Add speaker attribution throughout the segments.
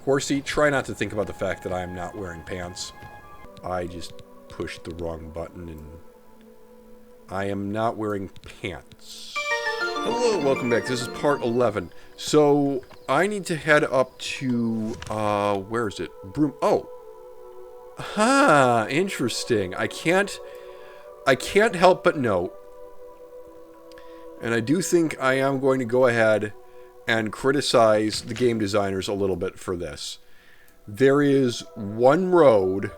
Speaker 1: Horsey, try not to think about the fact that I am not wearing pants. I just pushed the wrong button and I am not wearing pants. Hello, welcome back. This is part 11. So, I need to head up to, where is it? Oh. Huh, interesting. I can't help but note, and I do think I am going to go ahead and criticize the game designers a little bit for this. There is one road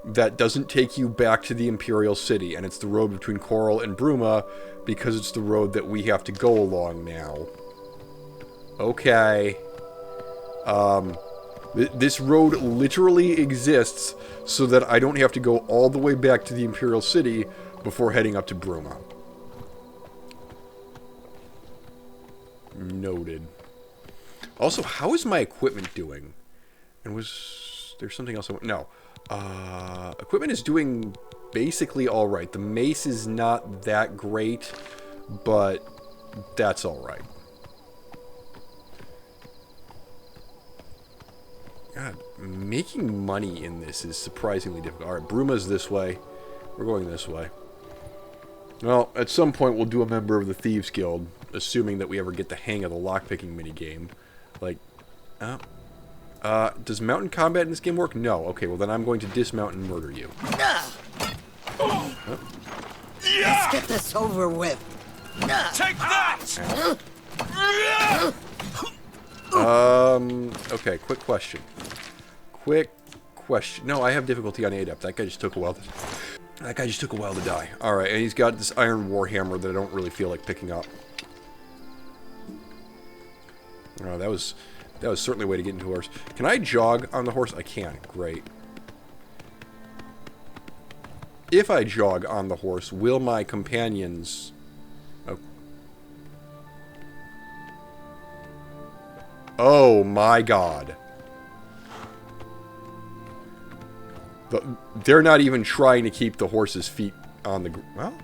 Speaker 1: that doesn't take you back to the Imperial City, and it's the road between Coral and Bruma, because it's the road that we have to go along now. Okay. This road literally exists so that I don't have to go all the way back to the Imperial City before heading up to Bruma. Noted. Also, how is my equipment doing? And was there something else I want? No. Equipment is doing basically alright. The mace is not that great, but that's alright. God, making money in this is surprisingly difficult. Alright, Bruma's this way. We're going this way. Well, at some point we'll do a member of the Thieves Guild, assuming that we ever get the hang of the lockpicking minigame. Like, does mountain combat in this game work? No. Okay, well then I'm going to dismount and murder you.
Speaker 2: Let's get this over with.
Speaker 3: Take that!
Speaker 1: Okay, quick question. No, I have difficulty on Adept. That guy just took a while to die. Alright, and he's got this iron warhammer that I don't really feel like picking up. Oh, that was certainly a way to get into a horse. Can I jog on the horse? I can. Great. If I jog on the horse, will my companions... Oh my god. They're not even trying to keep the horse's feet on the... Well,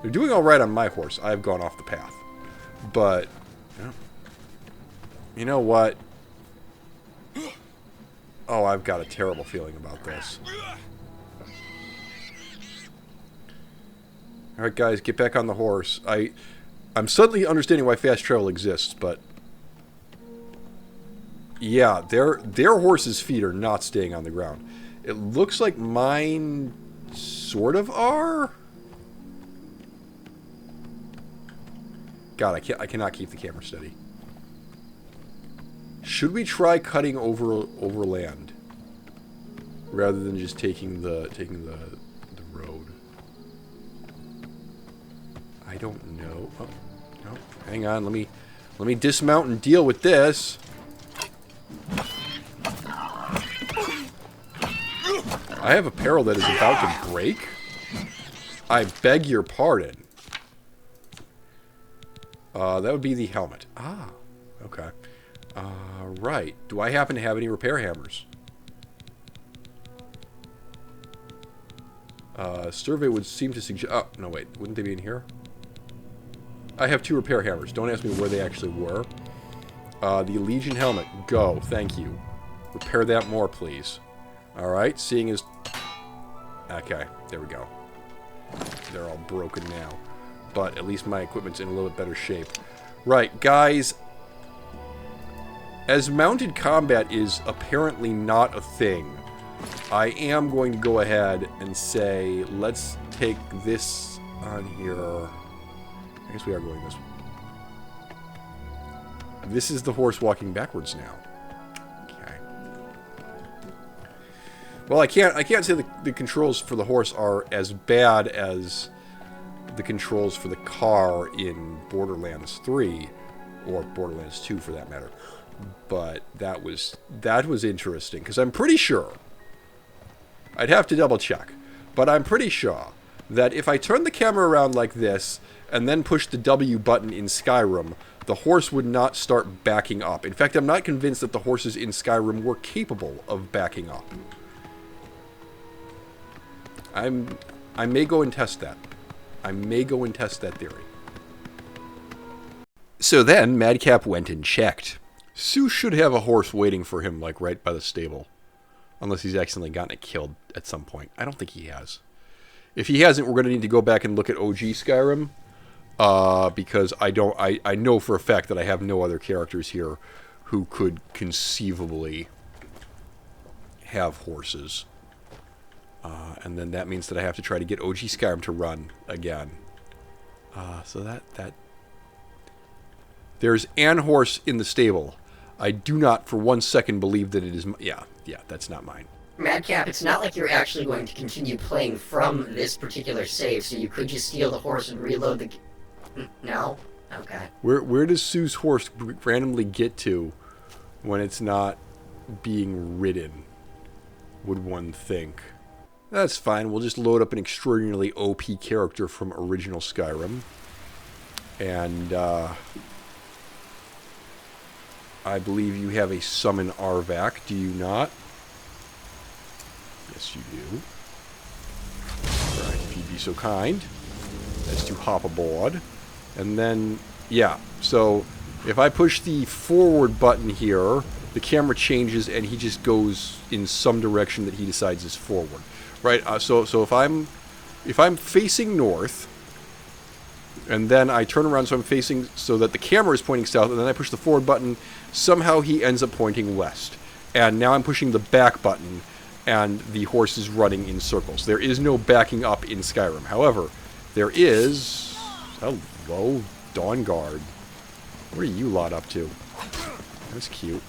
Speaker 1: they're doing alright on my horse. I've gone off the path. But... You know what? Oh, I've got a terrible feeling about this. Alright guys, get back on the horse. I'm suddenly understanding why fast travel exists, but... Yeah, their horse's feet are not staying on the ground. It looks like mine sort of are. God, I cannot keep the camera steady. Should we try cutting over land rather than just taking the road? I don't know. Oh, no. Hang on, let me dismount and deal with this. I have apparel that is about to break? I beg your pardon. That would be the helmet. Ah, okay. Right. Do I happen to have any repair hammers? Survey would seem to suggest... Oh, no, wait. Wouldn't they be in here? I have 2 repair hammers. Don't ask me where they actually were. The Legion helmet. Go. Thank you. Repair that more, please. Alright, seeing as... Okay, there we go. They're all broken now. But at least my equipment's in a little bit better shape. Right, guys. As mounted combat is apparently not a thing, I am going to go ahead and say, let's take this on here. I guess we are going this way. This is the horse walking backwards now. Well, I can't say the controls for the horse are as bad as the controls for the car in Borderlands 3, or Borderlands 2 for that matter. But that was interesting, because I'm pretty sure, I'd have to double check, but I'm pretty sure that if I turn the camera around like this, and then push the W button in Skyrim, the horse would not start backing up. In fact, I'm not convinced that the horses in Skyrim were capable of backing up. I may go and test that. I may go and test that theory. So then, Madcap went and checked. Sue should have a horse waiting for him, like, right by the stable. Unless he's accidentally gotten it killed at some point. I don't think he has. If he hasn't, we're going to need to go back and look at OG Skyrim. Because I know for a fact that I have no other characters here who could conceivably have horses. And then that means that I have to try to get OG Skyrim to run again. So that... There's an horse in the stable. I do not for 1 second believe that it is... Yeah, that's not mine.
Speaker 4: Madcap, it's not like you're actually going to continue playing from this particular save, so you could just steal the horse and reload the... No? Okay.
Speaker 1: Where does Sue's horse randomly get to when it's not being ridden, would one think? That's fine. We'll just load up an extraordinarily OP character from original Skyrim. And, I believe you have a summon Arvac, do you not? Yes, you do. Alright, if you'd be so kind as to hop aboard. And then, yeah, so if I push the forward button here, the camera changes and he just goes in some direction that he decides is forward. Right, so if I'm facing north, and then I turn around so I'm facing, so that the camera is pointing south, and then I push the forward button, somehow he ends up pointing west. And now I'm pushing the back button, and the horse is running in circles. There is no backing up in Skyrim. However, there is... Hello, Dawn Guard. What are you lot up to? That's cute.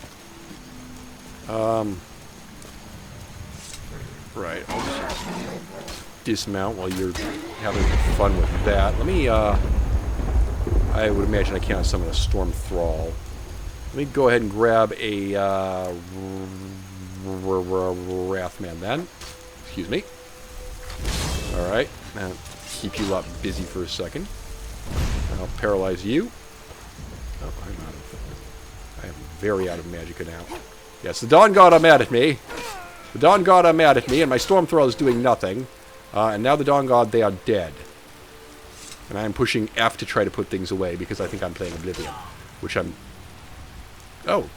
Speaker 1: Right, I'll just dismount while you're having fun with that. Let me, I would imagine I can't summon a Storm Thrall. Let me go ahead and grab a, Wrathman then. Excuse me. Alright, now keep you lot busy for a second. I'll paralyze you. Oh, I am very out of magicka now. Yes, the Dawn God are mad at me. The Dawn God are mad at me, and my Storm Thrall is doing nothing. And now the Dawn God, they are dead. And I am pushing F to try to put things away, because I think I'm playing Oblivion. Which I'm... Oh.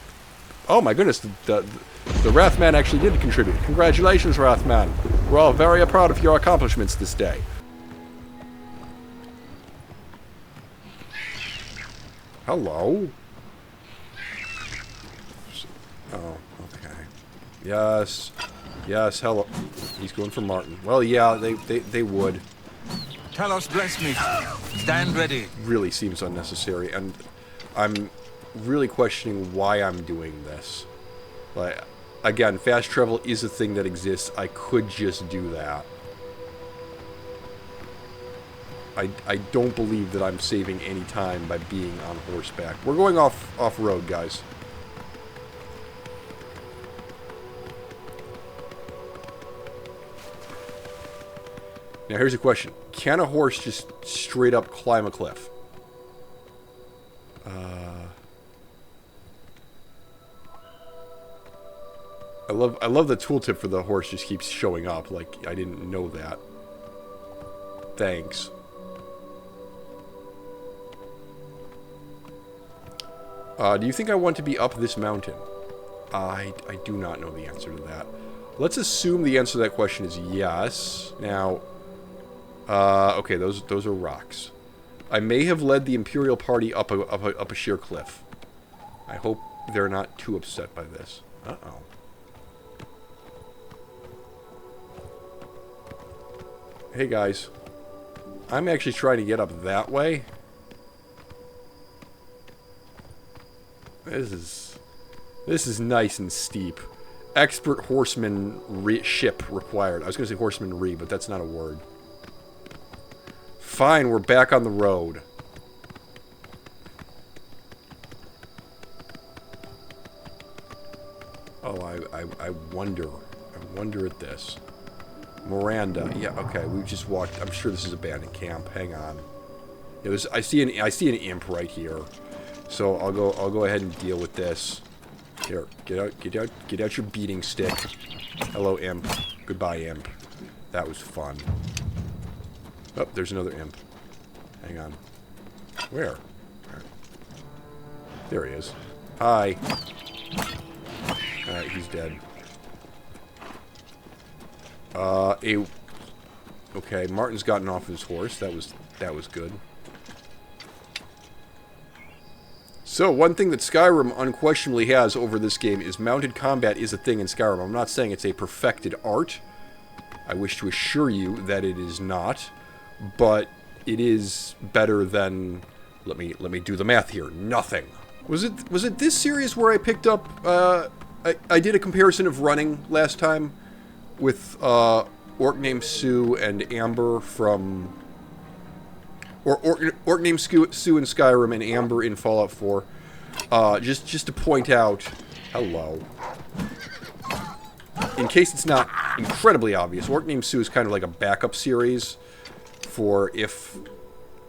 Speaker 1: Oh my goodness, the Wrathman actually did contribute. Congratulations, Wrathman. We're all very proud of your accomplishments this day. Hello? Oh, okay. Yes. Yes, hello. He's going for Martin. Well, yeah, they would.
Speaker 3: Talos, bless me. Stand ready.
Speaker 1: Really seems unnecessary, and I'm really questioning why I'm doing this. Like, again, fast travel is a thing that exists. I could just do that. I don't believe that I'm saving any time by being on horseback. We're going off-road, guys. Now, here's a question. Can a horse just straight up climb a cliff? I love the tooltip for the horse just keeps showing up. Like, I didn't know that. Thanks. Do you think I want to be up this mountain? I do not know the answer to that. Let's assume the answer to that question is yes. Now, okay, those are rocks. I may have led the Imperial party up a sheer cliff. I hope they're not too upset by this. Uh-oh. Hey guys, I'm actually trying to get up that way. This is nice and steep. Expert horseman ship required. I was going to say horseman but that's not a word. Fine, we're back on the road. Oh, I wonder at this. Miranda. Yeah, okay, we've just walked. I'm sure this is abandoned camp. Hang on. Yeah, I see an imp right here. So I'll go ahead and deal with this. Here, get out your beating stick. Hello, imp. Goodbye, imp. That was fun. Oh, there's another imp. Hang on. Where? There he is. Hi. Alright, he's dead. Okay, Martin's gotten off his horse. That was good. So, one thing that Skyrim unquestionably has over this game is mounted combat is a thing in Skyrim. I'm not saying it's a perfected art. I wish to assure you that it is not, but it is better than, let me do the math here, nothing. Was it this series where I picked up, I did a comparison of running last time with Orc named Sue and Amber from, or Orc named Sue in Skyrim and Amber in Fallout 4. Just to point out, hello. In case it's not incredibly obvious, Orc named Sue is kind of like a backup series for if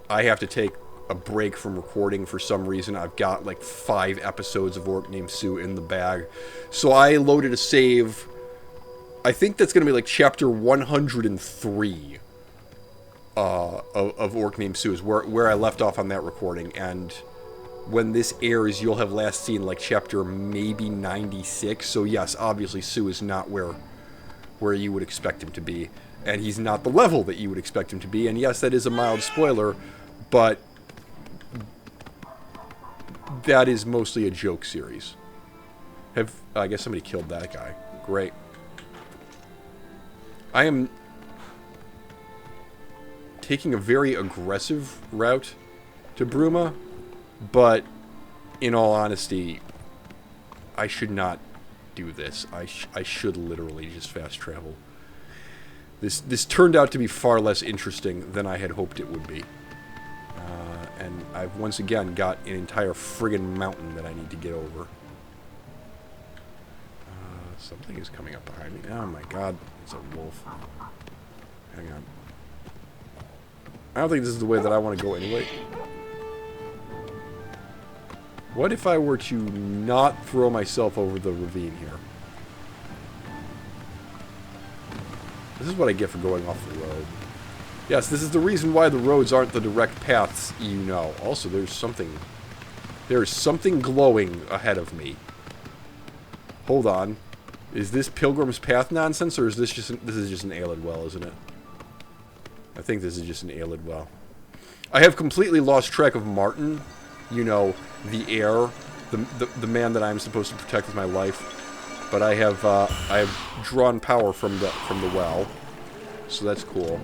Speaker 1: I have to take a break from recording for some reason. I've got like 5 episodes of Orc named Sue in the bag. So I loaded a save. I think that's going to be like chapter 103 of Orc named Sue is where I left off on that recording. And when this airs, you'll have last seen like chapter maybe 96. So yes, obviously Sue is not where you would expect him to be. And he's not the level that you would expect him to be. And yes, that is a mild spoiler, but that is mostly a joke series. I guess somebody killed that guy. Great. I am taking a very aggressive route to Bruma, but in all honesty, I should not do this. I should literally just fast travel. This turned out to be far less interesting than I had hoped it would be. And I've once again got an entire friggin' mountain that I need to get over. Something is coming up behind me. Oh my god, it's a wolf. Hang on. I don't think this is the way that I want to go anyway. What if I were to not throw myself over the ravine here? This is what I get for going off the road. Yes, this is the reason why the roads aren't the direct paths you know. Also, there's something glowing ahead of me. Hold on. Is this Pilgrim's Path nonsense, or is this just this is just an Aelid well, isn't it? I think this is just an Aelid well. I have completely lost track of Martin. You know, the heir, the man that I'm supposed to protect with my life. But I have drawn power from the well, so that's cool.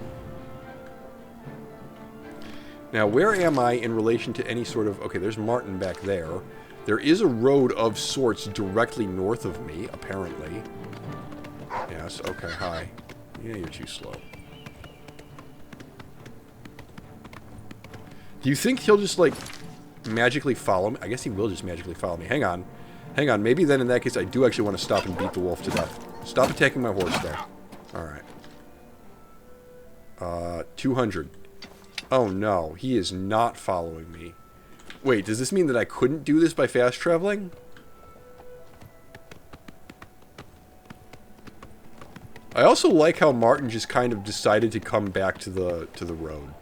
Speaker 1: Now, where am I in relation to any sort of... Okay, there's Martin back there. There is a road of sorts directly north of me, apparently. Yes, okay, hi. Yeah, you're too slow. Do you think he'll just, like, magically follow me? I guess he will just magically follow me. Hang on. Hang on, maybe then in that case I do actually want to stop and beat the wolf to death. Stop attacking my horse, though. Alright. 200. Oh no, he is not following me. Wait, does this mean that I couldn't do this by fast traveling? I also like how Martin just kind of decided to come back to the road.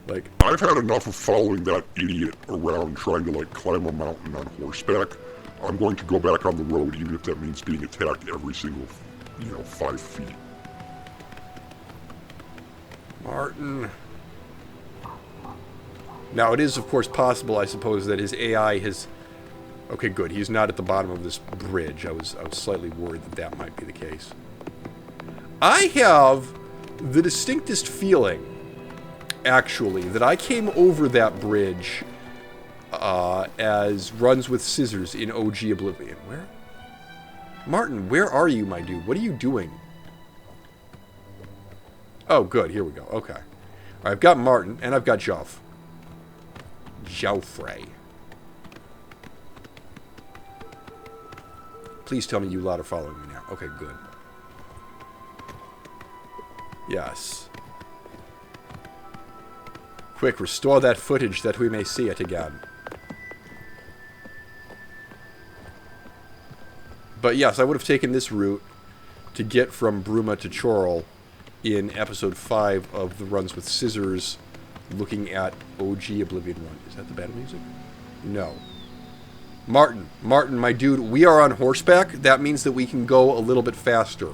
Speaker 1: Like,
Speaker 5: I've had enough of following that idiot around trying to, like, climb a mountain on horseback. I'm going to go back on the road, even if that means being attacked every single, 5 feet.
Speaker 1: Martin. Now, it is, of course, possible, I suppose, that his AI has... Okay, good. He's not at the bottom of this bridge. I was slightly worried that that might be the case. I have the distinctest feeling, actually, that I came over that bridge as Runs with Scissors in OG Oblivion. Where? Martin, where are you, my dude? What are you doing? Oh, good. Here we go. Okay. All right, I've got Martin, and I've got Joff. Joffrey. Please tell me you lot are following me now. Okay, good. Yes. Quick, restore that footage that we may see it again. But yes, I would have taken this route to get from Bruma to Chorrol in episode 5 of the Runs with Scissors, looking at OG Oblivion 1. Is that the battle music? No. Martin, my dude, we are on horseback. That means that we can go a little bit faster.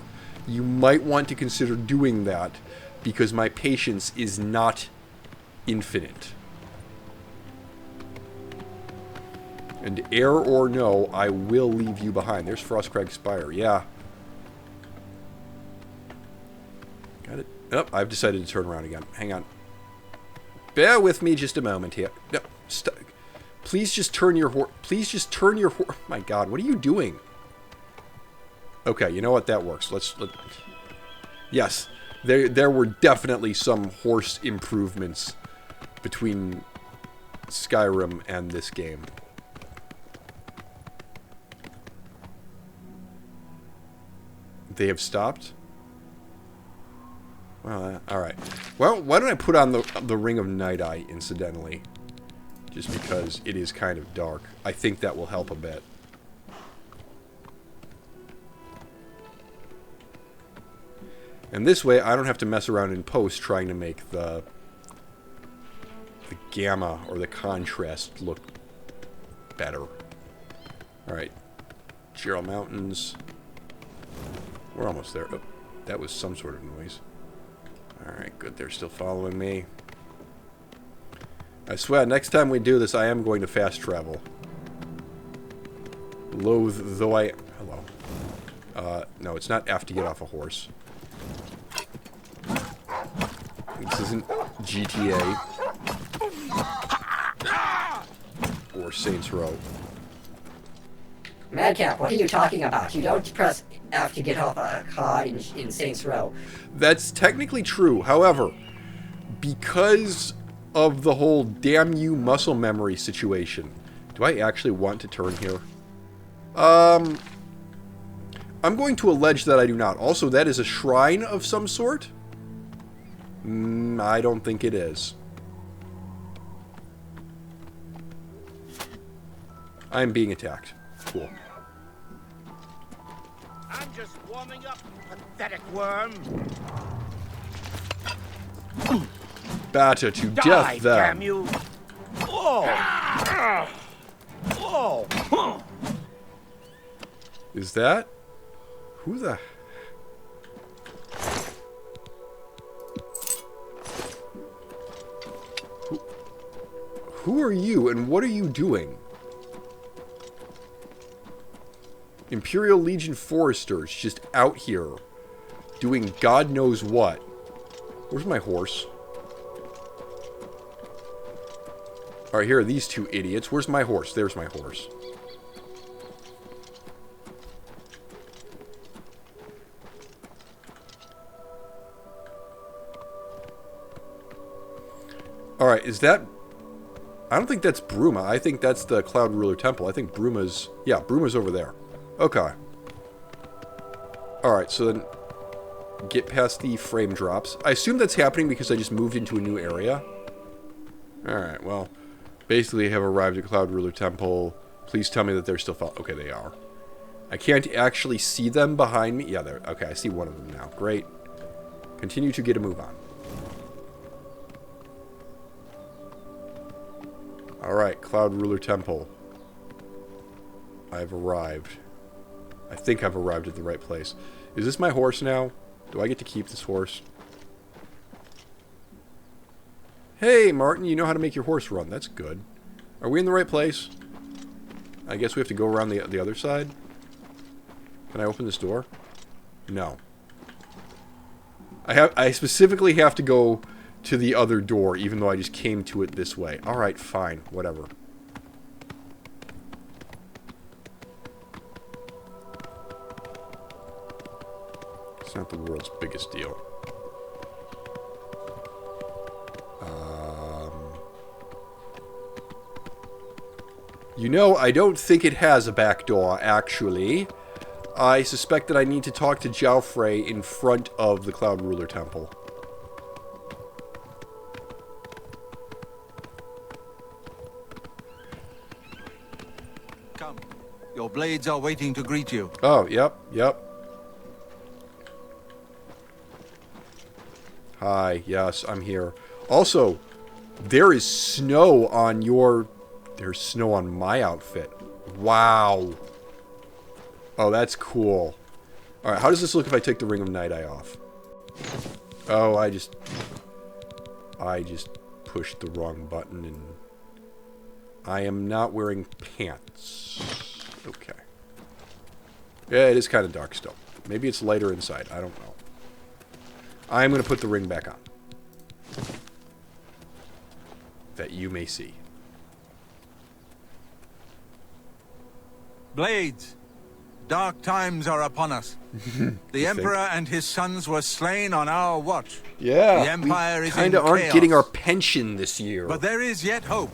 Speaker 1: You might want to consider doing that because my patience is not infinite. And heir or no, I will leave you behind. There's Frostcrag Spire. Yeah. Got it. Oh, I've decided to turn around again. Hang on. Bear with me just a moment here. No, please just turn your horse. Please just turn your horse. My God, what are you doing? Okay, you know what? That works. Let's. Yes, there were definitely some horse improvements between Skyrim and this game. They have stopped? Well, alright. Well, why don't I put on the Ring of Night Eye, incidentally? Just because it is kind of dark. I think that will help a bit. And this way, I don't have to mess around in post trying to make the gamma or the contrast look better. Alright. Gerald Mountains. We're almost there. Oh, that was some sort of noise. Alright, good. They're still following me. I swear, next time we do this, I am going to fast travel. Loathe though I... Hello. No, it's not F to get off a horse. This isn't GTA. Or Saints Row.
Speaker 4: Madcap, what are you talking about? You don't press F to get off a car in Saints Row.
Speaker 1: That's technically true. However, because of the whole damn you muscle memory situation, do I actually want to turn here? I'm going to allege that I do not. Also, that is a shrine of some sort? I don't think it is. I'm being attacked. Cool.
Speaker 6: I'm just warming up, pathetic worm.
Speaker 1: Batter to
Speaker 6: Die,
Speaker 1: death, then.
Speaker 6: damn you! Oh! Oh!
Speaker 1: Is that? Who the... Who are you, and what are you doing? Imperial Legion Foresters just out here doing God knows what. Where's my horse? Alright, here are these two idiots. Where's my horse? There's my horse. Alright, is that... I don't think that's Bruma. I think that's the Cloud Ruler Temple. I think Bruma's... Yeah, Bruma's over there. Okay. Alright, so then... Get past the frame drops. I assume that's happening because I just moved into a new area. Alright, well... Basically have arrived at Cloud Ruler Temple. Please tell me that they're still... Okay, they are. I can't actually see them behind me. Yeah, they're... Okay, I see one of them now. Great. Continue to get a move on. Alright, Cloud Ruler Temple. I've arrived. I think I've arrived at the right place. Is this my horse now? Do I get to keep this horse? Hey, Martin, you know how to make your horse run. That's good. Are we in the right place? I guess we have to go around the other side. Can I open this door? No. I specifically have to go to the other door, even though I just came to it this way. Alright, fine. Whatever. It's not the world's biggest deal. You know, I don't think it has a back door, actually. I suspect that I need to talk to Joffrey in front of the Cloud Ruler Temple.
Speaker 3: Come. Your blades are waiting to greet you.
Speaker 1: Oh, yep. Hi, yes, I'm here. Also, there is snow on your... There's snow on my outfit. Wow. Oh, that's cool. Alright, how does this look if I take the Ring of Night Eye off? Oh, I just pushed the wrong button and... I am not wearing pants. Okay. Yeah, it is kind of dark still. Maybe it's lighter inside. I don't know. I'm going to put the ring back on. That you may see.
Speaker 3: Blades, dark times are upon us. The Emperor and his sons were slain on our watch.
Speaker 1: Yeah,
Speaker 3: the Empire is in
Speaker 1: kind of aren't
Speaker 3: chaos.
Speaker 1: getting our pension this year.
Speaker 3: But there is yet hope.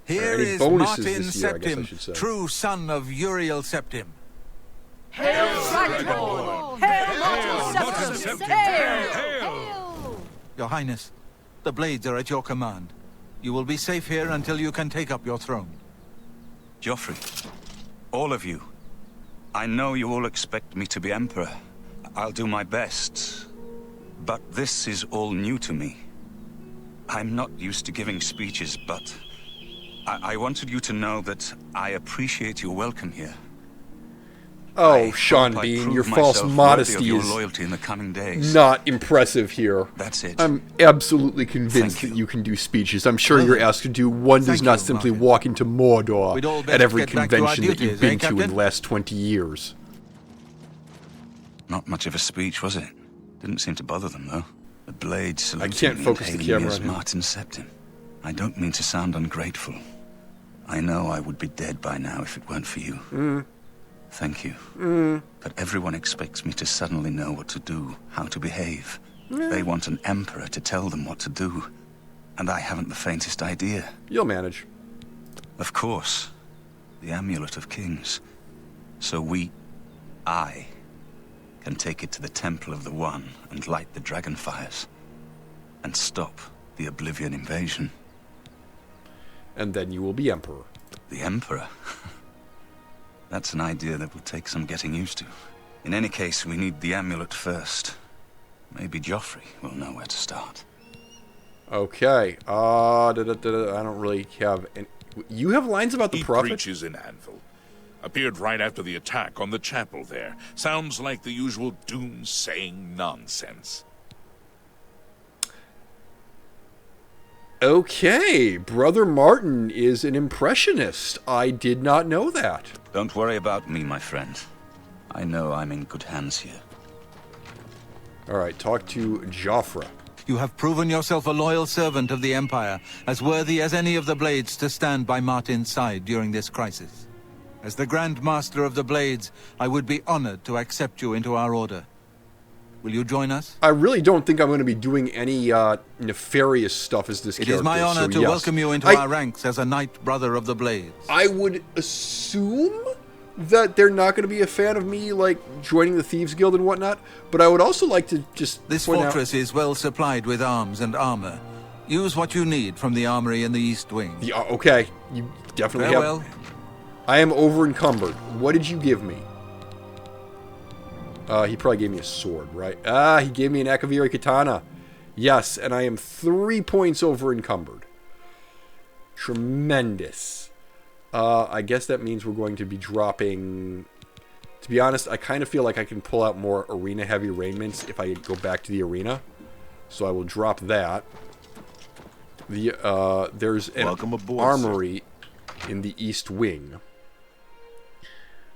Speaker 3: Here
Speaker 1: any
Speaker 3: is
Speaker 1: bonuses
Speaker 3: Martin
Speaker 1: this year, I guess I
Speaker 3: Septim,
Speaker 1: should say.
Speaker 3: true son of Uriel Septim.
Speaker 7: Hail, Dragonborn! Hail, Martin Septim! Hail!
Speaker 3: Your Highness, the blades are at your command. You will be safe here until you can take up your throne.
Speaker 8: Joffrey, all of you, I know you all expect me to be Emperor. I'll do my best. But this is all new to me. I'm not used to giving speeches, but I wanted you to know that I appreciate your welcome here.
Speaker 1: Oh, Sean
Speaker 8: I
Speaker 1: Bean,
Speaker 8: prove
Speaker 1: your false
Speaker 8: myself worthy
Speaker 1: modesty
Speaker 8: of your
Speaker 1: is
Speaker 8: loyalty in the coming days.
Speaker 1: not impressive here.
Speaker 8: That's it.
Speaker 1: I'm absolutely convinced
Speaker 8: Thank
Speaker 1: that
Speaker 8: you.
Speaker 1: you can do speeches. I'm sure you're asked to do. One does
Speaker 3: Thank
Speaker 1: not
Speaker 3: you,
Speaker 1: simply
Speaker 3: Martin.
Speaker 1: walk into
Speaker 3: We'd
Speaker 1: Mordor
Speaker 3: all
Speaker 1: at
Speaker 3: best
Speaker 1: every
Speaker 3: get back to our
Speaker 1: convention that you've
Speaker 3: duties,
Speaker 1: been to in
Speaker 3: Captain?
Speaker 1: the last 20 years.
Speaker 8: Not much of a speech, was it? Didn't seem to bother them, though. The blades saluting
Speaker 1: can't
Speaker 8: me
Speaker 1: focus
Speaker 8: and
Speaker 1: the
Speaker 8: hailing me
Speaker 1: camera
Speaker 8: as
Speaker 1: on him.
Speaker 8: Martin Septim. I don't mean to sound ungrateful. I know I would be dead by now if it weren't for you. Thank you. But everyone expects me to suddenly know what to do, how to behave. They want an emperor to tell them what to do. And I haven't the faintest idea.
Speaker 1: You'll manage.
Speaker 8: Of course. The Amulet of Kings. So I, can take it to the Temple of the One and light the dragon fires. And stop the Oblivion invasion.
Speaker 1: And then you will be Emperor.
Speaker 8: The Emperor? That's an idea that will take some getting used to. In any case, we need the amulet first. Maybe Joffrey will know where to start.
Speaker 1: Okay. I don't really have any... You have lines about the
Speaker 9: He
Speaker 1: prophet?
Speaker 9: preaches in Anvil. Appeared right after the attack on the chapel there. Sounds like the usual doom-saying nonsense.
Speaker 1: Okay. Brother Martin is an impressionist. I did not know that.
Speaker 8: Don't worry about me, my friend. I know I'm in good hands here.
Speaker 1: Alright, talk to Joffre.
Speaker 3: You have proven yourself a loyal servant of the Empire, as worthy as any of the Blades to stand by Martin's side during this crisis. As the Grand Master of the Blades, I would be honored to accept you into our order. Will you join us?
Speaker 1: I really don't think I'm going to be doing any nefarious stuff as this
Speaker 3: It
Speaker 1: character.
Speaker 3: is my honor to
Speaker 1: yes.
Speaker 3: welcome you into our ranks as a Knight Brother of the Blades.
Speaker 1: I would assume that they're not going to be a fan of me, like, joining the Thieves Guild and whatnot, but I would also like to just
Speaker 3: This
Speaker 1: point
Speaker 3: fortress is well supplied with arms and armor. Use what you need from the armory in the East Wing.
Speaker 1: Okay, you definitely
Speaker 3: Farewell.
Speaker 1: have... I am over encumbered. What did you give me? He probably gave me a sword, right? He gave me an Akaviri katana. Yes, and I am 3 points over encumbered. Tremendous. I guess that means we're going to be dropping... To be honest, I kind of feel like I can pull out more arena-heavy raiments if I go back to the arena. So I will drop that. There's an
Speaker 9: Welcome aboard,
Speaker 1: armory in the East Wing.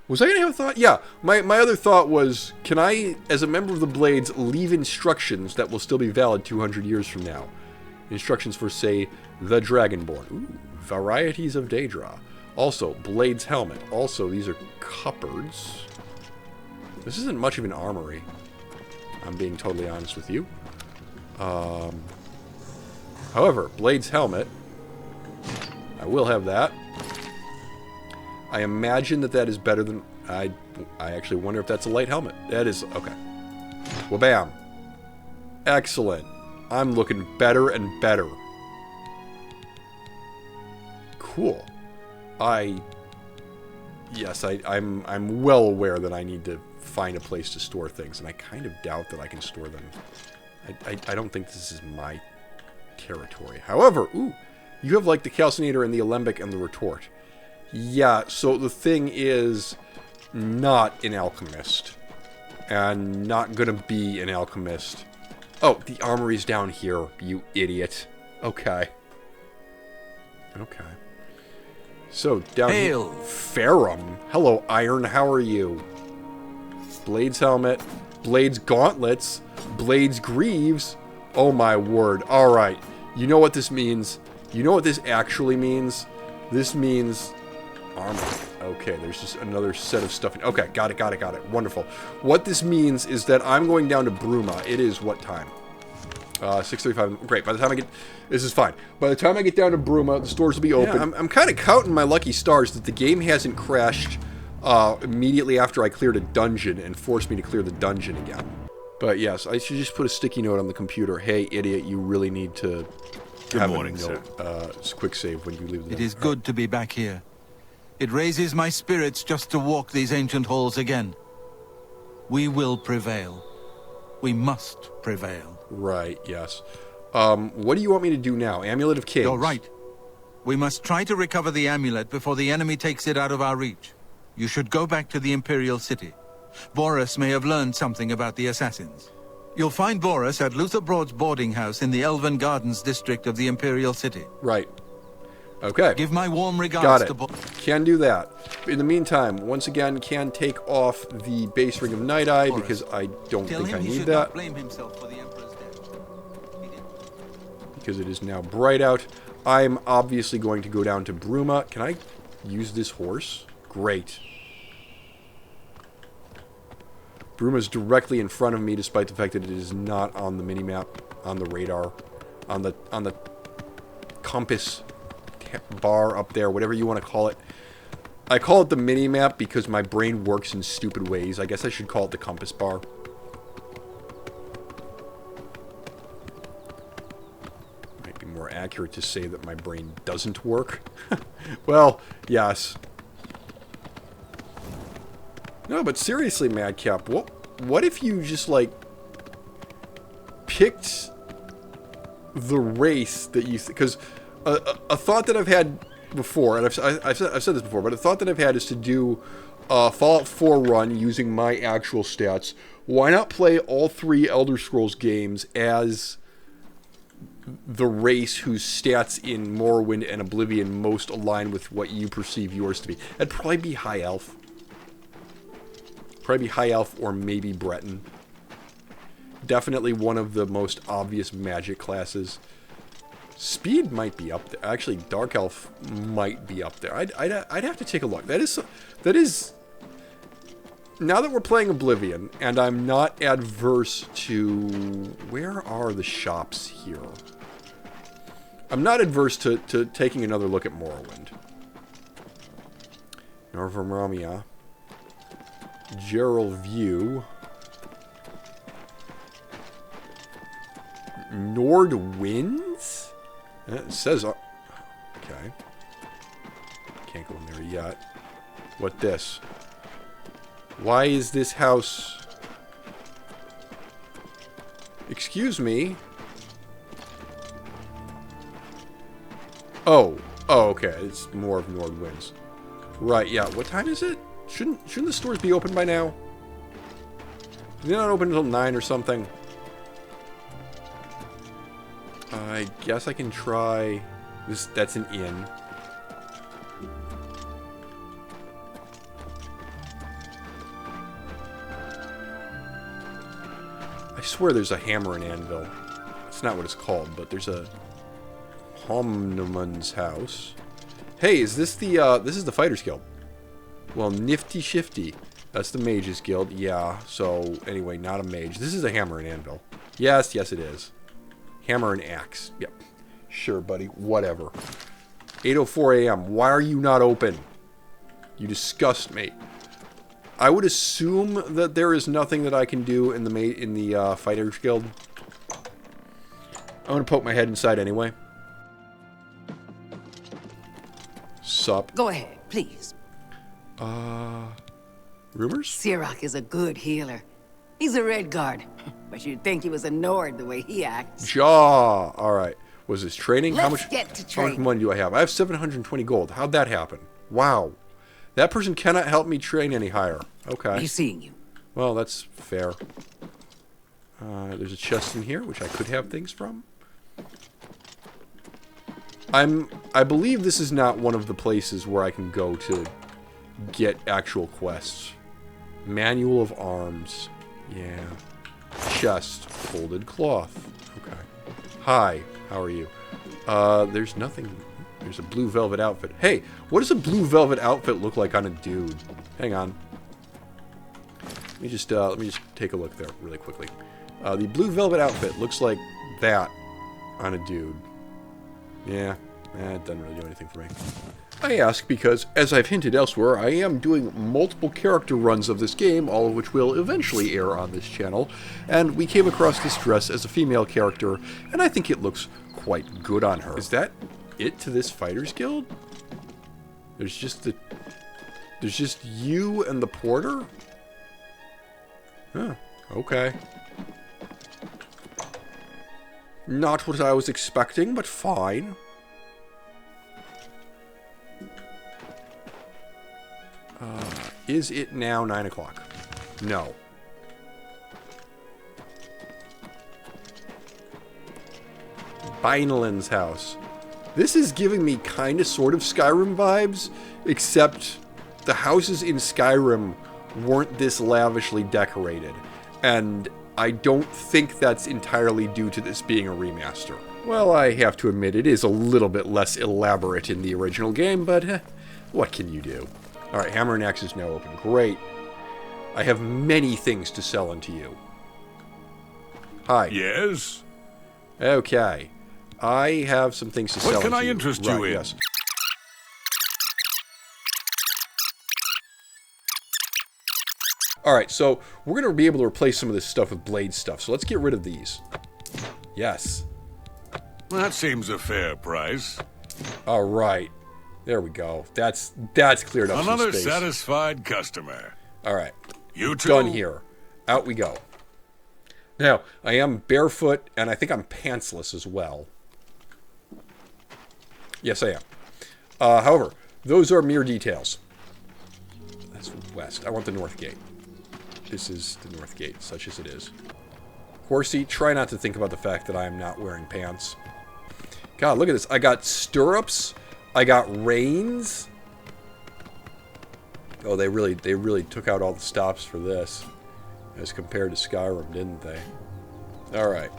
Speaker 1: Was I going to have a thought? Yeah. My other thought was, can I, as a member of the Blades, leave instructions that will still be valid 200 years from now? Instructions for, say, the Dragonborn. Ooh, varieties of Daedra. Also, Blade's helmet. Also, these are cupboards. This isn't much of an armory. I'm being totally honest with you. However, Blade's helmet. I will have that. I imagine that is better than... I actually wonder if that's a light helmet. That is... Okay. Well, bam. Excellent. I'm looking better and better. Cool. Yes, I'm well aware that I need to find a place to store things, and I kind of doubt that I can store them. I don't think this is my territory. However, ooh, you have like the calcinator and the alembic and the retort. Yeah, so the thing is not an alchemist. And not gonna be an alchemist. Oh, the armory's down here, you idiot. Okay. Okay. So, down
Speaker 3: Hail.
Speaker 1: here... Ferrum. Hello, Iron, how are you? Blades helmet. Blades gauntlets. Blades greaves. Oh my word. Alright. You know what this means? You know what this actually means? This means... armor. Okay, there's just another set of stuff. Okay, got it. Wonderful. What this means is that I'm going down to Bruma. It is what time? 6:35. Great. By the time I get... This is fine. By the time I get down to Bruma, the stores will be open. Yeah, I'm kind of counting my lucky stars that the game hasn't crashed immediately after I cleared a dungeon and forced me to clear the dungeon again. But yes, I should just put a sticky note on the computer. Hey, idiot, you really need to have a note, quick save when you leave the...
Speaker 3: It is good to be back here. It raises my spirits just to walk these ancient halls again. We will prevail. We must prevail.
Speaker 1: Right, yes. What do you want me to do now? Amulet of Kings.
Speaker 3: You're right. We must try to recover the amulet before the enemy takes it out of our reach. You should go back to the Imperial City. Boris may have learned something about the assassins. You'll find Boris at Luther Broad's boarding house in the Elven Gardens district of the Imperial City.
Speaker 1: Right. Okay.
Speaker 3: Give my warm regards to Boris.
Speaker 1: Can do that. In the meantime, once again, can take off the base ring of Night Eye because I don't think I need that.
Speaker 3: Blame himself for the Emperor's death.
Speaker 1: Because it is now bright out. I'm obviously going to go down to Bruma. Can I use this horse? Great. Bruma's directly in front of me, despite the fact that it is not on the minimap, on the radar, on the compass bar up there, whatever you want to call it. I call it the minimap because my brain works in stupid ways. I guess I should call it the compass bar. Might be more accurate to say that my brain doesn't work. Well, yes. No, but seriously, Madcap, what if you just, like, picked the race that you... Because a thought that I've had before, and I've said this before, but a thought that I've had is to do a Fallout 4 run using my actual stats. Why not play all 3 Elder Scrolls games as the race whose stats in Morrowind and Oblivion most align with what you perceive yours to be? That'd probably be High Elf. Probably High Elf or maybe Breton. Definitely one of the most obvious magic classes. Speed might be up there. Actually, Dark Elf might be up there. I'd have to take a look. That is... Now that we're playing Oblivion, and I'm not adverse to... Where are the shops here? I'm not adverse to taking another look at Morrowind. Norvamramia. Gerald View. Nord Winds? It says... Okay. Can't go in there yet. What this? Why is this house... Excuse me? Oh. Oh, okay. It's more of Nord Winds. Right, yeah. What time is it? Shouldn't the stores be open by now? They're not open until 9 or something. I guess I can try this. That's an inn. I swear there's a hammer and anvil. It's not what it's called, but there's a Homneman's house. Hey, is this the this is the Fighters Guild? Well, nifty shifty. That's the Mages Guild. Yeah, so anyway, not a mage. This is a hammer and anvil. Yes, yes it is. Hammer and axe. Yep. Sure, buddy. Whatever. 8:04 a.m. Why are you not open? You disgust me. I would assume that there is nothing that I can do in the Fighters Guild. I'm gonna poke my head inside anyway. Sup?
Speaker 2: Go ahead, please.
Speaker 1: Rumors?
Speaker 2: Sirach is a good healer. He's a Red Guard, but you'd think he was a Nord the way he acts.
Speaker 1: Jaw. All right. Was this training?
Speaker 2: Let's get to
Speaker 1: How much
Speaker 2: training.
Speaker 1: money do I have? I have 720 gold. How'd that happen? Wow. That person cannot help me train any higher. Okay.
Speaker 2: He's seeing you.
Speaker 1: Well, that's fair. There's a chest in here, which I could have things from. I believe this is not one of the places where I can go to get actual quests. Manual of Arms. Yeah. Chest. Folded cloth. Okay. Hi. How are you? There's nothing. There's a blue velvet outfit. Hey, what does a blue velvet outfit look like on a dude? Hang on. Let me just take a look there really quickly. The blue velvet outfit looks like that on a dude. Yeah, it doesn't really do anything for me. I ask because, as I've hinted elsewhere, I am doing multiple character runs of this game, all of which will eventually air on this channel, and we came across this dress as a female character, and I think it looks quite good on her. Is that it to this Fighters Guild? There's just you and the porter? Huh, okay. Not what I was expecting, but fine. Is it now 9 o'clock? No. Beinlin's house. This is giving me kind of sort of Skyrim vibes, except the houses in Skyrim weren't this lavishly decorated. And I don't think that's entirely due to this being a remaster. Well, I have to admit, it is a little bit less elaborate in the original game, but what can you do? Alright, Hammer and Axe is now open. Great. I have many things to sell unto you. Hi.
Speaker 9: Yes?
Speaker 1: Okay. I have some things to sell
Speaker 9: What can
Speaker 1: unto
Speaker 9: I interest you in?
Speaker 1: Yes. Alright, so we're going to be able to replace some of this stuff with blade stuff. So let's get rid of these. Yes.
Speaker 9: That seems a fair price.
Speaker 1: Alright. There we go. That's cleared up
Speaker 9: Another
Speaker 1: some space.
Speaker 9: satisfied customer.
Speaker 1: Alright.
Speaker 9: You too.
Speaker 1: Done here. Out we go. Now, I am barefoot, and I think I'm pantsless as well. Yes, I am. However, those are mere details. That's west. I want the north gate. This is the north gate, such as it is. Horsey, try not to think about the fact that I am not wearing pants. God, look at this. I got stirrups. I got reins. Oh, they really took out all the stops for this. As compared to Skyrim, didn't they? Alright.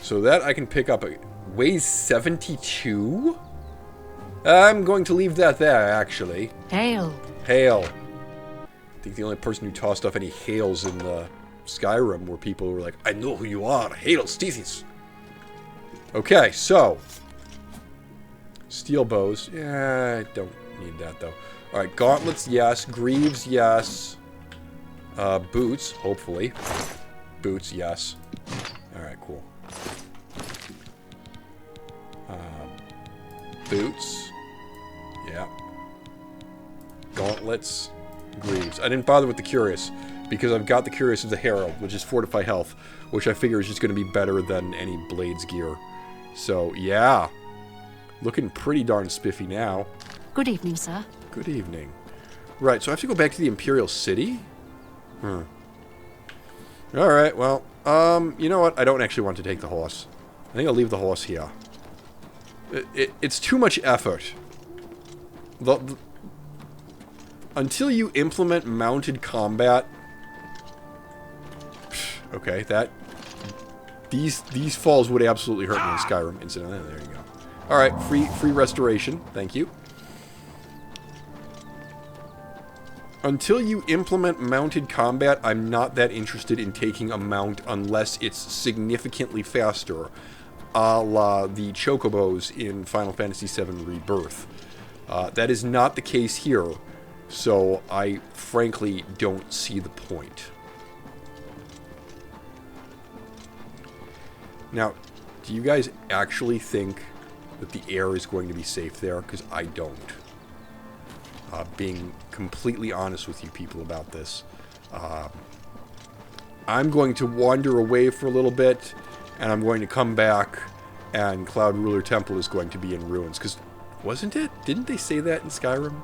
Speaker 1: So that I can pick up. Weighs 72? I'm going to leave that there, actually.
Speaker 7: Hail.
Speaker 1: Hail. I think the only person who tossed off any hails in Skyrim were people who were like, I know who you are. Hail, Stethys. Okay, so. Steel bows. Yeah, I don't need that, though. Alright, gauntlets, yes. Greaves, yes. Boots, hopefully. Boots, yes. Alright, cool. Boots. Yeah. Gauntlets. Greaves. I didn't bother with the Curious, because I've got the Curious of the Herald, which is Fortify Health, which I figure is just going to be better than any Blades gear. So, yeah. Looking pretty darn spiffy now.
Speaker 7: Good evening, sir.
Speaker 1: Good evening. Right, so I have to go back to the Imperial City? Alright, well, you know what? I don't actually want to take the horse. I think I'll leave the horse here. It's too much effort. Until you implement mounted combat... Okay, these falls would absolutely hurt me in Skyrim, incidentally. There you go. Alright, free restoration. Thank you. Until you implement mounted combat, I'm not that interested in taking a mount unless it's significantly faster, a la the Chocobos in Final Fantasy VII Rebirth. That is not the case here, so I frankly don't see the point. Now, do you guys actually think that the air is going to be safe there? Because I don't. Being completely honest with you people about this. I'm going to wander away for a little bit, and I'm going to come back, and Cloud Ruler Temple is going to be in ruins. Because, wasn't it? Didn't they say that in Skyrim?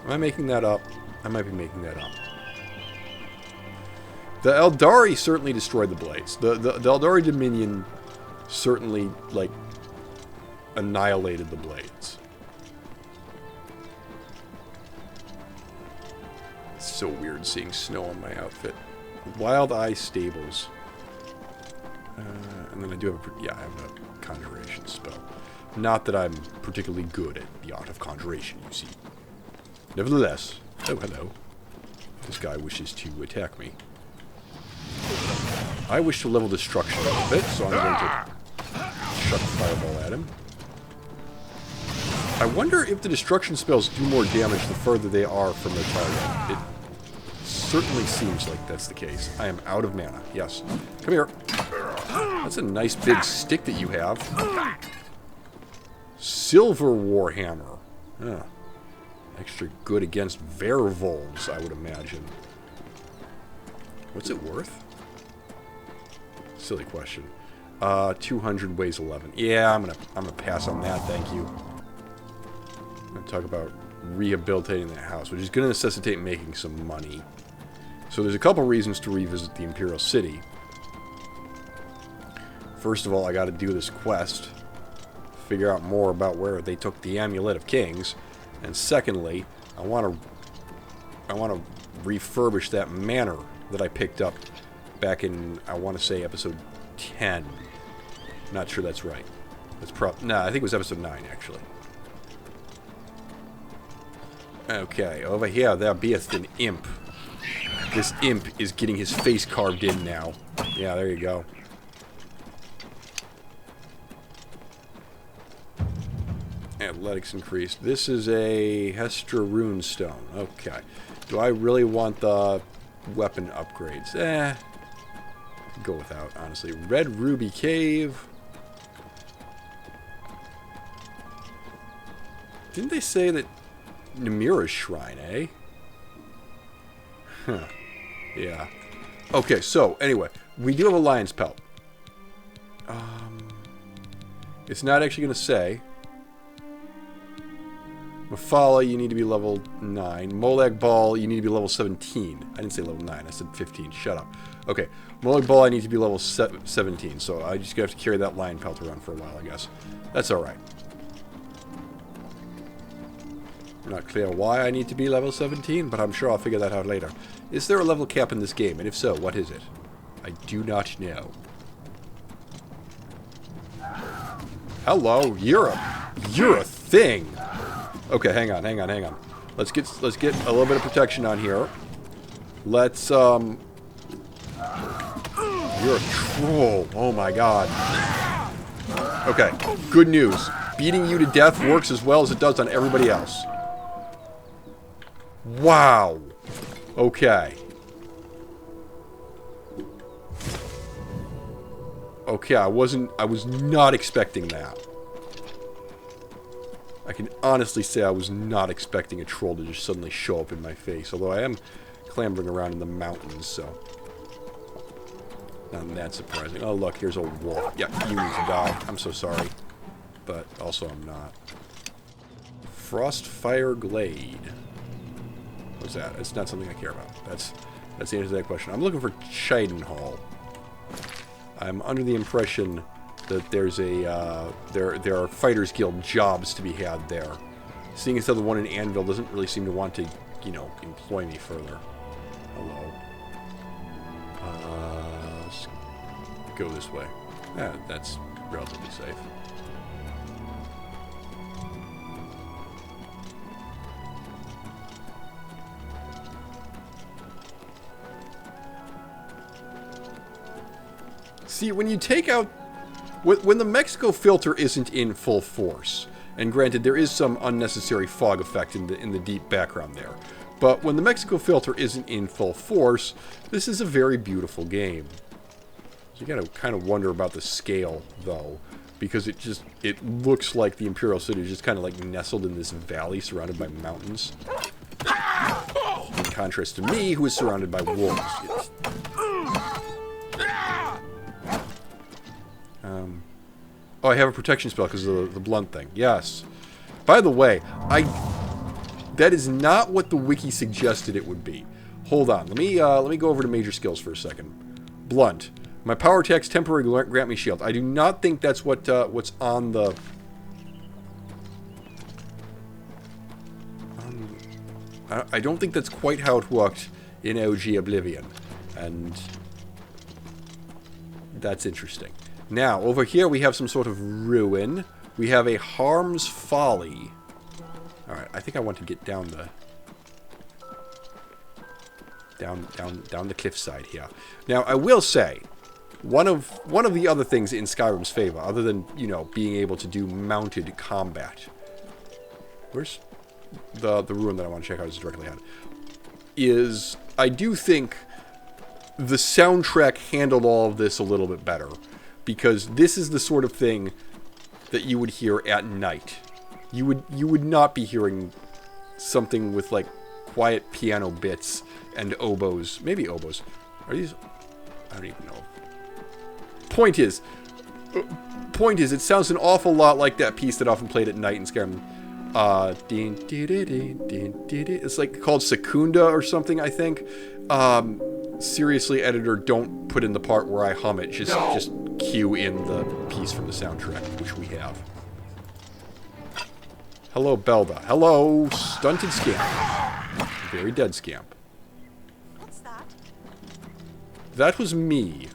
Speaker 1: Am I making that up? I might be making that up. The Eldari certainly destroyed the blades. The Eldari Dominion certainly, like, annihilated the blades. It's so weird seeing snow on my outfit. Wild Eye Stables. And then I do have a... Yeah, I have a conjuration spell. Not that I'm particularly good at the art of conjuration, you see. Nevertheless... Oh, hello. This guy wishes to attack me. I wish to level destruction a little bit, so I'm going to chuck a fireball at him. I wonder if the destruction spells do more damage the further they are from their target. It certainly seems like that's the case. I am out of mana. Yes. Come here. That's a nice big stick that you have. Silver Warhammer. Huh. Extra good against werewolves, I would imagine. What's it worth? Silly question. 200 weighs 11. Yeah, I'm gonna pass on that, thank you. I'm gonna talk about rehabilitating that house, which is gonna necessitate making some money. So there's a couple reasons to revisit the Imperial City. First of all, I gotta do this quest. Figure out more about where they took the Amulet of Kings. And secondly, I wanna refurbish that manor that I picked up back in, I want to say, episode 10. Not sure that's right. That's no, I think it was episode 9, actually. Okay, over here, there beeth an imp. This imp is getting his face carved in now. Yeah, there you go. Athletics increased. This is a Hestra Runestone. Okay. Do I really want the weapon upgrades? Go without, honestly. Red Ruby Cave. Didn't they say that Namira's Shrine, eh? Huh. Yeah. Okay, so, anyway. We do have a Lion's Pelt. It's not actually going to say. Mafala, you need to be level 9. Molag Ball, you need to be level 17. I didn't say level 9, I said 15. Shut up. Okay, Molag Ball, I need to be level 17, so I just have to carry that Lion Pelt around for a while, I guess. That's alright. Not clear why I need to be level 17, but I'm sure I'll figure that out later. Is there a level cap in this game? And if so, what is it? I do not know. Hello, you're a thing. Okay, hang on. Let's get a little bit of protection on here. Let's you're a troll. Oh my god. Okay, good news. Beating you to death works as well as it does on everybody else. Wow. Okay. Okay, I was not expecting that. I can honestly say I was not expecting a troll to just suddenly show up in my face, although I am clambering around in the mountains, so not that surprising. Oh look, here's a wolf. Yeah, you need to die. I'm so sorry. But also I'm not. Frostfire Glade. What's that? It's not something I care about. That's the answer to that question. I'm looking for Cheydinhal. I'm under the impression that there's a there are Fighters Guild jobs to be had there. Seeing as though the one in Anvil doesn't really seem to want to, you know, employ me further. Hello. Let's go this way. That's relatively safe. See, when you take out... When the Mexico filter isn't in full force, and granted there is some unnecessary fog effect in the deep background there, but when the Mexico filter isn't in full force, this is a very beautiful game. So you gotta kind of wonder about the scale, though, because it looks like the Imperial City is just kind of like nestled in this valley surrounded by mountains. In contrast to me, who is surrounded by wolves. Oh, I have a protection spell because of the blunt thing. Yes. By the way, That is not what the wiki suggested it would be. Hold on. Let me go over to major skills for a second. Blunt. My power attacks temporarily grant me shield. I do not think that's what what's on the... I don't think that's quite how it worked in OG Oblivion. And that's interesting. Now, over here we have some sort of ruin. We have a Harm's Folly. Alright, I think I want to get down the... Down the cliffside here. Now, I will say, one of the other things in Skyrim's favor, other than, you know, being able to do mounted combat... Where's... The ruin that I want to check out is directly out. Is I do think the soundtrack handled all of this a little bit better, because this is the sort of thing that you would hear at night. You would not be hearing something with like quiet piano bits and oboes. Maybe oboes. Are these? I don't even know. Point is, it sounds an awful lot like that piece that often played at night in Skyrim. It's like called Secunda or something, I think. Seriously, editor, don't put in the part where I hum it. Just cue in the piece from the soundtrack, which we have. Hello, Belda. Hello, stunted scamp. Very dead scamp.
Speaker 7: What's that?
Speaker 1: That was me.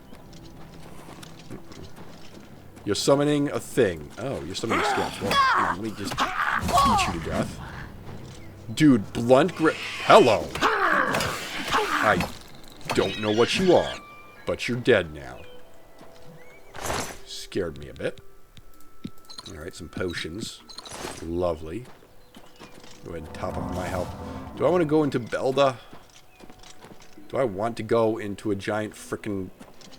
Speaker 1: You're summoning a thing. Oh, you're summoning scamps. Well, here, let me just beat you to death. Dude, blunt grip. Hello. I don't know what you are, but you're dead now. Scared me a bit. Alright, some potions. Lovely. Go ahead and top up my health. Do I want to go into Belda? Do I want to go into a giant frickin'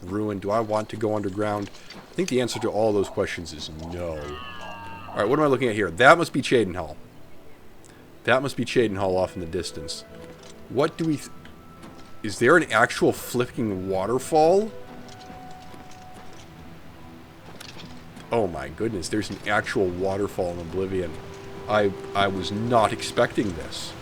Speaker 1: ruin? Do I want to go underground? I think the answer to all those questions is no. Alright, what am I looking at here? That must be Cheydinhal. That must be Cheydinhal off in the distance. What do we... Is there an actual flipping waterfall? Oh my goodness, there's an actual waterfall in Oblivion. I was not expecting this.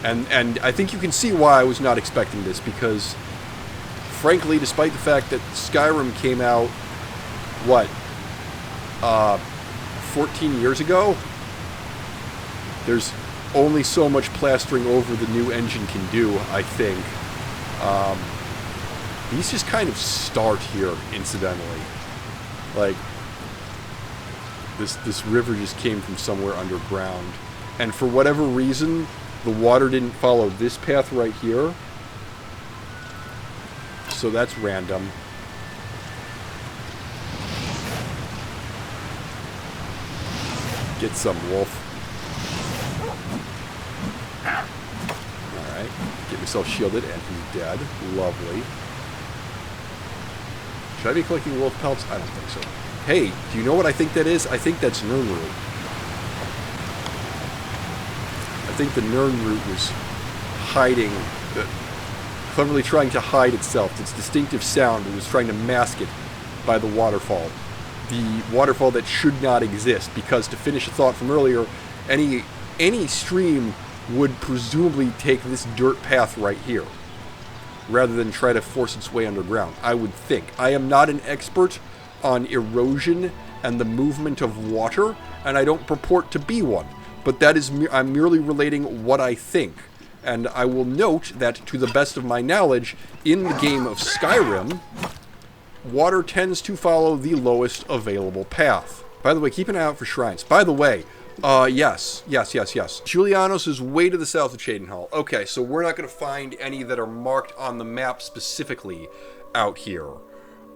Speaker 1: And I think you can see why I was not expecting this, because frankly, despite the fact that Skyrim came out, what, 14 years ago? There's only so much plastering over the new engine can do, I think. These just kind of start here, incidentally. Like, this river just came from somewhere underground. And for whatever reason, the water didn't follow this path right here. So that's random. Get some, wolf. Alright. Get myself shielded, and he's dead. Lovely. Should I be collecting wolf pelts? I don't think so. Hey, do you know what I think that is? I think that's Nirnroot. I think the Nirnroot was hiding, cleverly trying to hide itself. Its distinctive sound, it was trying to mask it by the waterfall. The waterfall that should not exist, because to finish a thought from earlier, any stream would presumably take this dirt path right here, rather than try to force its way underground, I would think. I am not an expert on erosion and the movement of water, and I don't purport to be one, but that is I'm merely relating what I think. And I will note that, to the best of my knowledge, in the game of Skyrim, water tends to follow the lowest available path. By the way, keep an eye out for shrines. By the way, yes. Julianos is way to the south of Cheydinhal. Okay, so we're not going to find any that are marked on the map specifically out here.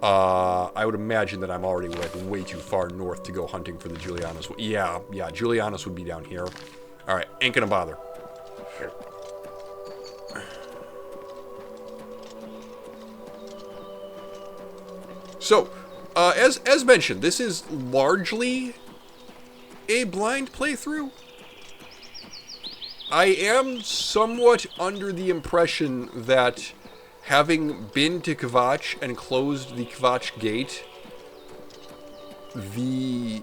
Speaker 1: I would imagine that I'm already like way too far north to go hunting for the Julianos. Yeah, Julianos would be down here. Alright, ain't gonna bother. So, as mentioned, this is largely a blind playthrough. I am somewhat under the impression that having been to Kvatch and closed the Kvatch gate, the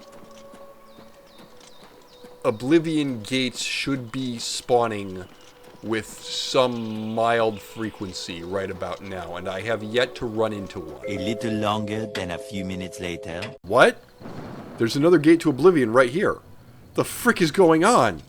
Speaker 1: Oblivion gates should be spawning with some mild frequency right about now, and I have yet to run into one.
Speaker 10: A little longer than a few minutes later.
Speaker 1: What? There's another gate to Oblivion right here. The frick is going on?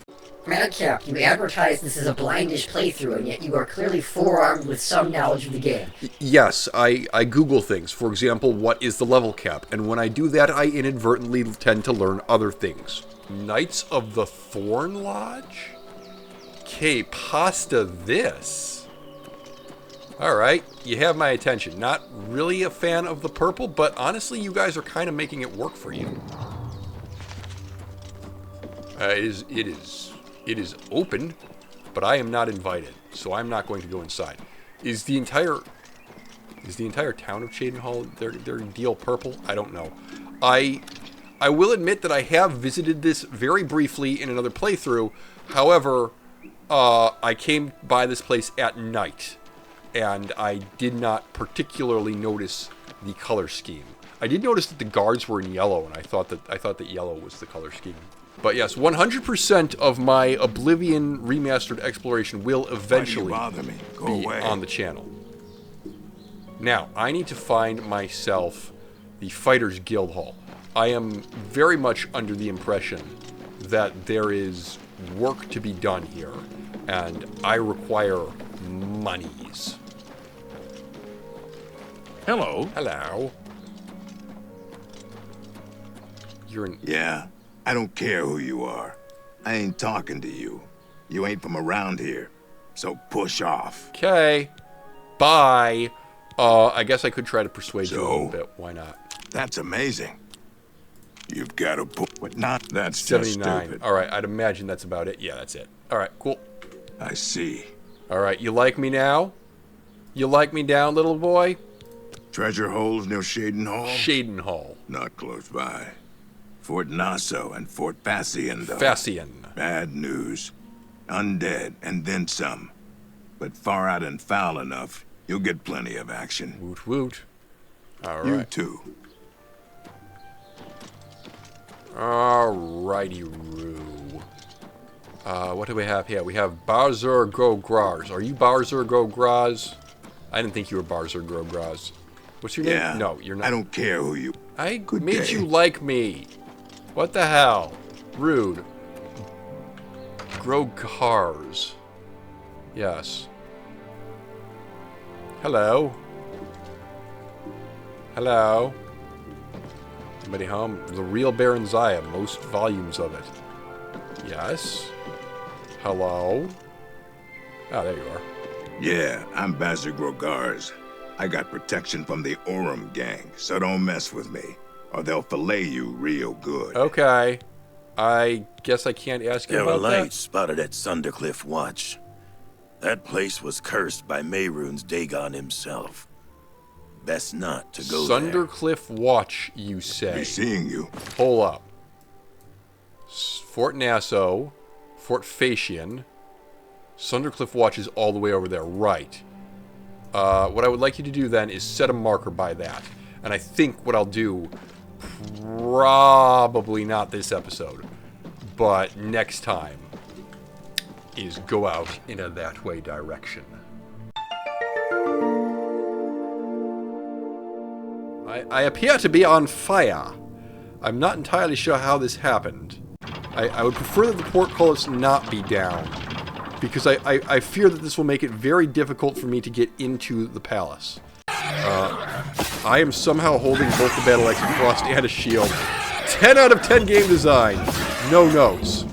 Speaker 4: Madcap, you advertise this as a blindish playthrough, and yet you are clearly forearmed with some knowledge of the game.
Speaker 1: Yes, I Google things. For example, what is the level cap? And when I do that, I inadvertently tend to learn other things. Knights of the Thorn Lodge? Que pasta this? Alright, you have my attention. Not really a fan of the purple, but honestly, you guys are kind of making it work for you. It is open, but I am not invited, so I'm not going to go inside. Is the entire town of Cheydinhal their deal purple? I don't know. I will admit that I have visited this very briefly in another playthrough. However, I came by this place at night, and I did not particularly notice the color scheme. I did notice that the guards were in yellow, and I thought that yellow was the color scheme. But yes, 100% of my Oblivion Remastered exploration will eventually be on the channel. Now, I need to find myself the Fighters Guild Hall. I am very much under the impression that there is work to be done here, and I require monies.
Speaker 9: Hello.
Speaker 1: Hello. You're an...
Speaker 11: Yeah, I don't care who you are. I ain't talking to you. You ain't from around here, so push off.
Speaker 1: Okay. Bye. I guess I could try to persuade you a little bit. Why not?
Speaker 11: That's amazing. You've got to put... What not? That's
Speaker 1: 79.
Speaker 11: just stupid.
Speaker 1: Alright, I'd imagine that's about it. Yeah, that's it. Alright, cool.
Speaker 11: I see.
Speaker 1: Alright, you like me now? You like me now, little boy?
Speaker 11: Treasure holes near Cheydinhal?
Speaker 1: Cheydinhal.
Speaker 11: Not close by. Fort Nassau and Fort Fassian, though.
Speaker 1: Fassian.
Speaker 11: Bad news. Undead, and then some. But far out and foul enough, you'll get plenty of action.
Speaker 1: Woot woot. Alright.
Speaker 11: You too.
Speaker 1: Alrighty, Roo. What do we have here? We have Barzur Gograz. Are you Barzur Gograz? I didn't think you were Barzur Gograz. What's your name? No, you're not.
Speaker 11: I don't care who you...
Speaker 1: I
Speaker 11: Good
Speaker 1: made
Speaker 11: day.
Speaker 1: you like me. What the hell? Rude. Grogars. Yes. Hello. Hello. Anybody home? The real Baron Zaya. Most volumes of it. Yes. Hello. Ah, there you are.
Speaker 11: Yeah, I'm Bazir Grogars. I got protection from the Orem gang, so don't mess with me, or they'll fillet you real good.
Speaker 1: Okay. I guess I can't ask you
Speaker 12: There were
Speaker 1: about
Speaker 12: lights
Speaker 1: that.
Speaker 12: spotted at Sundercliff Watch. That place was cursed by Mehrunes Dagon himself. Best not to go there.
Speaker 1: Sundercliff Watch, you say?
Speaker 11: Be seeing you.
Speaker 1: Hold up. Fort Nassau, Fort Fassian. Sundercliff Watch is all the way over there, right? What I would like you to do then is set a marker by that. And I think what I'll do, probably not this episode, but next time, is go out in a that way direction. I appear to be on fire. I'm not entirely sure how this happened. I would prefer that the portcullis not be down, because I fear that this will make it very difficult for me to get into the palace. I am somehow holding both the battle axe and frost and a shield. 10 out of 10 game design. No notes.